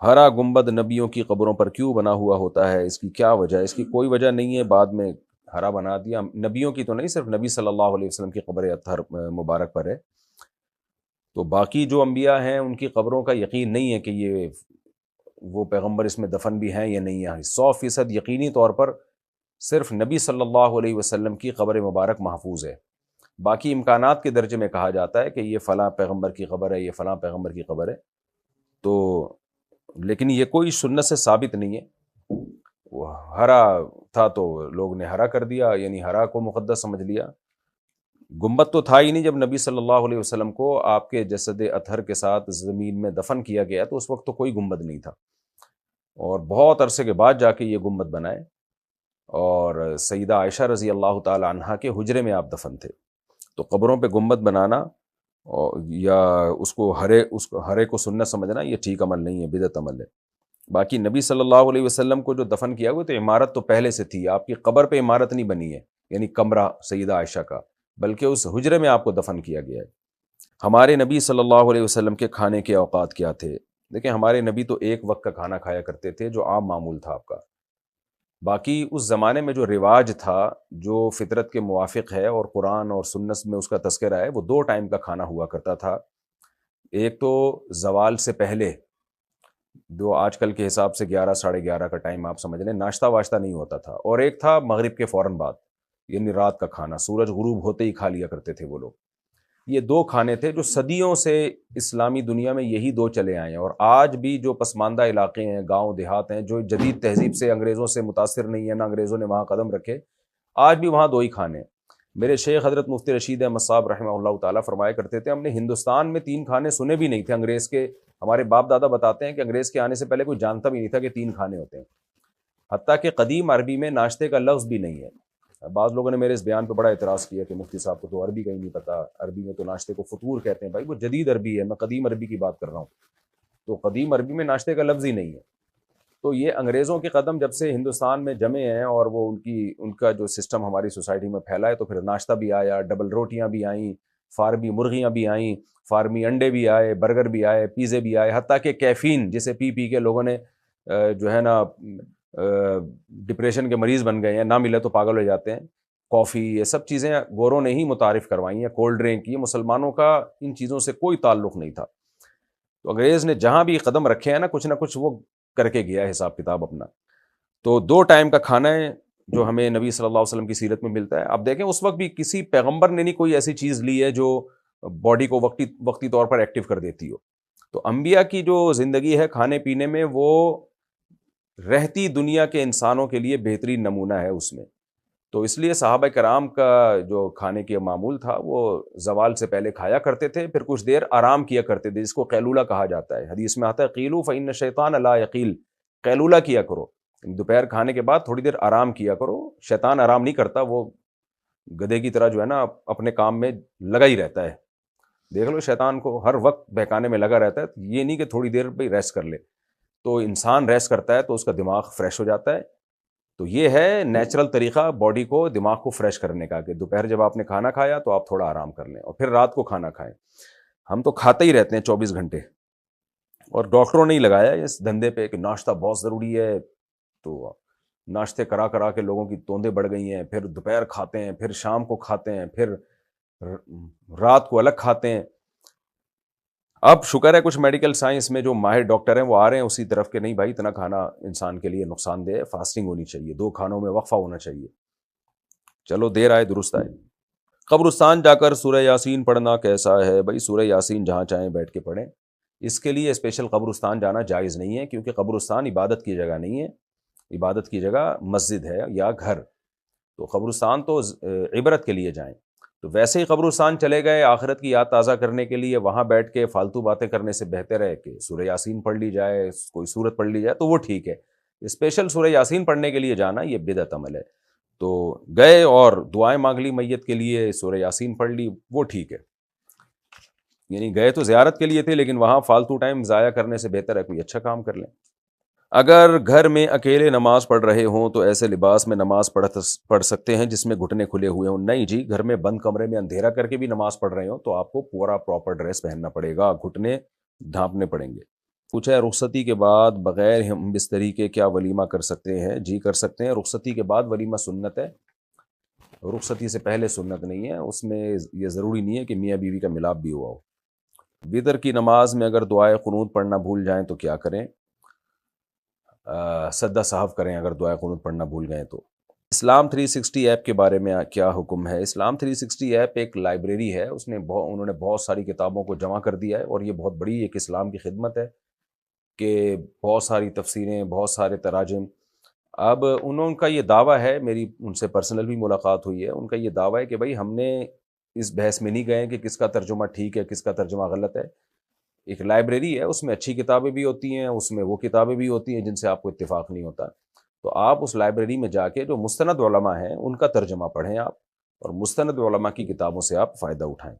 ہرا گنبد نبیوں کی قبروں پر کیوں بنا ہوا ہوتا ہے؟ اس کی کیا وجہ ہے؟ اس کی کوئی وجہ نہیں ہے، بعد میں ہرا بنا دیا۔ نبیوں کی تو نہیں، صرف نبی صلی اللہ علیہ وسلم کی قبر اطہر مبارک پر ہے۔ تو باقی جو انبیاء ہیں ان کی قبروں کا یقین نہیں ہے کہ یہ وہ پیغمبر اس میں دفن بھی ہیں یا نہیں ہیں۔ 100% یقینی طور پر صرف نبی صلی اللہ علیہ وسلم کی قبر مبارک محفوظ ہے۔ باقی امکانات کے درجے میں کہا جاتا ہے کہ یہ فلاں پیغمبر کی قبر ہے، یہ فلاں پیغمبر کی قبر ہے، تو لیکن یہ کوئی سنت سے ثابت نہیں ہے۔ وہ ہرا تھا تو لوگ نے ہرا کر دیا، یعنی ہرا کو مقدس سمجھ لیا۔ گنبد تو تھا ہی نہیں جب نبی صلی اللہ علیہ وسلم کو آپ کے جسد اطہر کے ساتھ زمین میں دفن کیا گیا، تو اس وقت تو کوئی گنبد نہیں تھا، اور بہت عرصے کے بعد جا کے یہ گنبد بنائے، اور سیدہ عائشہ رضی اللہ تعالی عنہا کے حجرے میں آپ دفن تھے۔ تو قبروں پہ گنبد بنانا یا اس کو ہرے کو سنت سمجھنا، یہ ٹھیک عمل نہیں ہے، بدعت عمل ہے۔ باقی نبی صلی اللہ علیہ وسلم کو جو دفن کیا ہوا تو عمارت تو پہلے سے تھی، آپ کی قبر پہ عمارت نہیں بنی ہے، یعنی کمرہ سیدہ عائشہ کا، بلکہ اس حجرے میں آپ کو دفن کیا گیا ہے۔ ہمارے نبی صلی اللہ علیہ وسلم کے کھانے کے اوقات کیا تھے؟ دیکھیں، ہمارے نبی تو ایک وقت کا کھانا کھایا کرتے تھے جو عام معمول تھا آپ کا۔ باقی اس زمانے میں جو رواج تھا، جو فطرت کے موافق ہے اور قرآن اور سنت میں اس کا تذکرہ ہے، وہ 2 ٹائم کا کھانا ہوا کرتا تھا۔ ایک تو زوال سے پہلے، جو آج کل کے حساب سے 11 ساڑھے 11 کا ٹائم آپ سمجھ لیں، ناشتہ واشتہ نہیں ہوتا تھا، اور ایک تھا مغرب کے فوراً بعد، یعنی رات کا کھانا، سورج غروب ہوتے ہی کھا لیا کرتے تھے وہ لوگ۔ یہ 2 کھانے تھے جو صدیوں سے اسلامی دنیا میں یہی 2 چلے آئے ہیں، اور آج بھی جو پسماندہ علاقے ہیں، گاؤں دیہات ہیں، جو جدید تہذیب سے انگریزوں سے متاثر نہیں ہے، نہ انگریزوں نے وہاں قدم رکھے، آج بھی وہاں 2 ہی کھانے ہیں۔ میرے شیخ حضرت مفتی رشید احمد صاحب رحمہ اللہ تعالیٰ فرمایا کرتے تھے، ہم نے ہندوستان میں 3 کھانے سنے بھی نہیں تھے انگریز کے۔ ہمارے باپ دادا بتاتے ہیں کہ انگریز کے آنے سے پہلے کوئی جانتا بھی نہیں تھا کہ 3 کھانے ہوتے ہیں، حتیٰ کہ قدیم عربی میں ناشتے کا لفظ بھی نہیں ہے۔ بعض لوگوں نے میرے اس بیان پہ بڑا اعتراض کیا کہ مفتی صاحب کو تو عربی کا ہی نہیں پتہ، عربی میں تو ناشتے کو فطور کہتے ہیں۔ بھائی وہ جدید عربی ہے، میں قدیم عربی کی بات کر رہا ہوں، تو قدیم عربی میں ناشتے کا لفظ ہی نہیں ہے۔ تو یہ انگریزوں کے قدم جب سے ہندوستان میں جمے ہیں، اور وہ ان کا جو سسٹم ہماری سوسائٹی میں پھیلا ہے، تو پھر ناشتہ بھی آیا، ڈبل روٹیاں بھی آئیں، فارمی مرغیاں بھی آئیں، فارمی انڈے بھی آئے، برگر بھی آئے، پیزے بھی آئے، حتیٰ کہ کیفین جسے پی پی کے لوگوں نے جو ہے نا ڈپریشن کے مریض بن گئے ہیں، نہ ملے تو پاگل ہو جاتے ہیں، کافی، یہ سب چیزیں گوروں نے ہی متعارف کروائی ہیں، کولڈ ڈرنک، یہ مسلمانوں کا ان چیزوں سے کوئی تعلق نہیں تھا۔ تو انگریز نے جہاں بھی قدم رکھے ہیں نا، کچھ نہ کچھ وہ کر کے گیا ہے حساب کتاب اپنا۔ تو 2 ٹائم کا کھانا ہے جو ہمیں نبی صلی اللہ علیہ وسلم کی سیرت میں ملتا ہے۔ اب دیکھیں، اس وقت بھی کسی پیغمبر نے نہیں کوئی ایسی چیز لی ہے جو باڈی کو وقتی طور پر ایکٹیو کر دیتی ہو۔ تو انبیاء کی جو زندگی ہے کھانے پینے میں، وہ رہتی دنیا کے انسانوں کے لیے بہترین نمونہ ہے اس میں۔ تو اس لیے صحابہ کرام کا جو کھانے کے معمول تھا، وہ زوال سے پہلے کھایا کرتے تھے، پھر کچھ دیر آرام کیا کرتے تھے، جس کو قیلولہ کہا جاتا ہے۔ حدیث میں آتا ہے قیلوا فإن الشیطان لا یقیل، قیلولہ کیا کرو، دوپہر کھانے کے بعد تھوڑی دیر آرام کیا کرو۔ شیطان آرام نہیں کرتا، وہ گدھے کی طرح جو ہے نا اپنے کام میں لگا ہی رہتا ہے۔ دیکھ لو، شیطان کو ہر وقت بہکانے میں لگا رہتا ہے، یہ نہیں کہ تھوڑی دیر پہ ریسٹ کر لے۔ تو انسان ریسٹ کرتا ہے تو اس کا دماغ فریش ہو جاتا ہے۔ تو یہ ہے نیچرل طریقہ باڈی کو، دماغ کو فریش کرنے کا، کہ دوپہر جب آپ نے کھانا کھایا تو آپ تھوڑا آرام کر لیں، اور پھر رات کو کھانا کھائیں۔ ہم تو کھاتے ہی رہتے ہیں 24 گھنٹے، اور ڈاکٹروں نے ہی لگایا اس دھندے پہ کہ ناشتہ بہت ضروری ہے، تو ناشتے کرا کرا کے لوگوں کی توندیں بڑھ گئی ہیں، پھر دوپہر کھاتے ہیں، پھر شام کو کھاتے ہیں، پھر رات کو الگ کھاتے ہیں۔ اب شکر ہے کچھ میڈیکل سائنس میں جو ماہر ڈاکٹر ہیں وہ آ رہے ہیں اسی طرف کہ نہیں بھائی، اتنا کھانا انسان کے لیے نقصان دہ ہے، فاسٹنگ ہونی چاہیے، 2 کھانوں میں وقفہ ہونا چاہیے۔ چلو، دیر آئے درست آئے۔ قبرستان جا کر سورہ یاسین پڑھنا کیسا ہے؟ بھائی سورہ یاسین جہاں چاہیں بیٹھ کے پڑھیں، اس کے لیے اسپیشل قبرستان جانا جائز نہیں ہے، کیونکہ قبرستان عبادت کی جگہ نہیں ہے، عبادت کی جگہ مسجد ہے یا گھر۔ تو قبرستان تو عبرت کے لیے جائیں۔ تو ویسے ہی قبرستان چلے گئے آخرت کی یاد تازہ کرنے کے لیے، وہاں بیٹھ کے فالتو باتیں کرنے سے بہتر ہے کہ سورہ یاسین پڑھ لی جائے، کوئی سورت پڑھ لی جائے، تو وہ ٹھیک ہے۔ اسپیشل سورہ یاسین پڑھنے کے لیے جانا یہ بدعت عمل ہے۔ تو گئے اور دعائیں مانگ لی میت کے لیے، سورہ یاسین پڑھ لی، وہ ٹھیک ہے۔ یعنی گئے تو زیارت کے لیے تھے، لیکن وہاں فالتو ٹائم ضائع کرنے سے بہتر ہے کوئی اچھا کام کر لیں۔ اگر گھر میں اکیلے نماز پڑھ رہے ہوں تو ایسے لباس میں نماز پڑھ سکتے ہیں جس میں گھٹنے کھلے ہوئے ہوں؟ نہیں جی، گھر میں بند کمرے میں اندھیرا کر کے بھی نماز پڑھ رہے ہوں تو آپ کو پورا پراپر ڈریس پہننا پڑے گا، گھٹنے ڈھانپنے پڑیں گے۔ پوچھا ہے رخصتی کے بعد بغیر ہم بستری کے کیا ولیمہ کر سکتے ہیں؟ جی کر سکتے ہیں، رخصتی کے بعد ولیمہ سنت ہے، رخصتی سے پہلے سنت نہیں ہے، اس میں یہ ضروری نہیں ہے کہ میاں بیوی کا ملاپ بھی ہوا ہو۔ وطر کی نماز میں اگر دعائے قنوت پڑھنا بھول جائیں تو کیا کریں؟ سجدہ سہو کریں اگر دعائے قنوت پڑھنا بھول گئے تو۔ اسلام 360 ایپ کے بارے میں کیا حکم ہے؟ اسلام 360 ایپ ایک لائبریری ہے، انہوں نے بہت ساری کتابوں کو جمع کر دیا ہے، اور یہ بہت بڑی ایک اسلام کی خدمت ہے کہ بہت ساری تفسیریں، بہت سارے تراجم۔ اب کا یہ دعویٰ ہے، میری ان سے پرسنل بھی ملاقات ہوئی ہے، ان کا یہ دعویٰ ہے کہ بھائی ہم نے اس بحث میں نہیں گئے کہ کس کا ترجمہ ٹھیک ہے کس کا ترجمہ غلط ہے۔ ایک لائبریری ہے، اس میں اچھی کتابیں بھی ہوتی ہیں، اس میں وہ کتابیں بھی ہوتی ہیں جن سے آپ کو اتفاق نہیں ہوتا، تو آپ اس لائبریری میں جا کے جو مستند علماء ہیں ان کا ترجمہ پڑھیں آپ، اور مستند علماء کی کتابوں سے آپ فائدہ اٹھائیں۔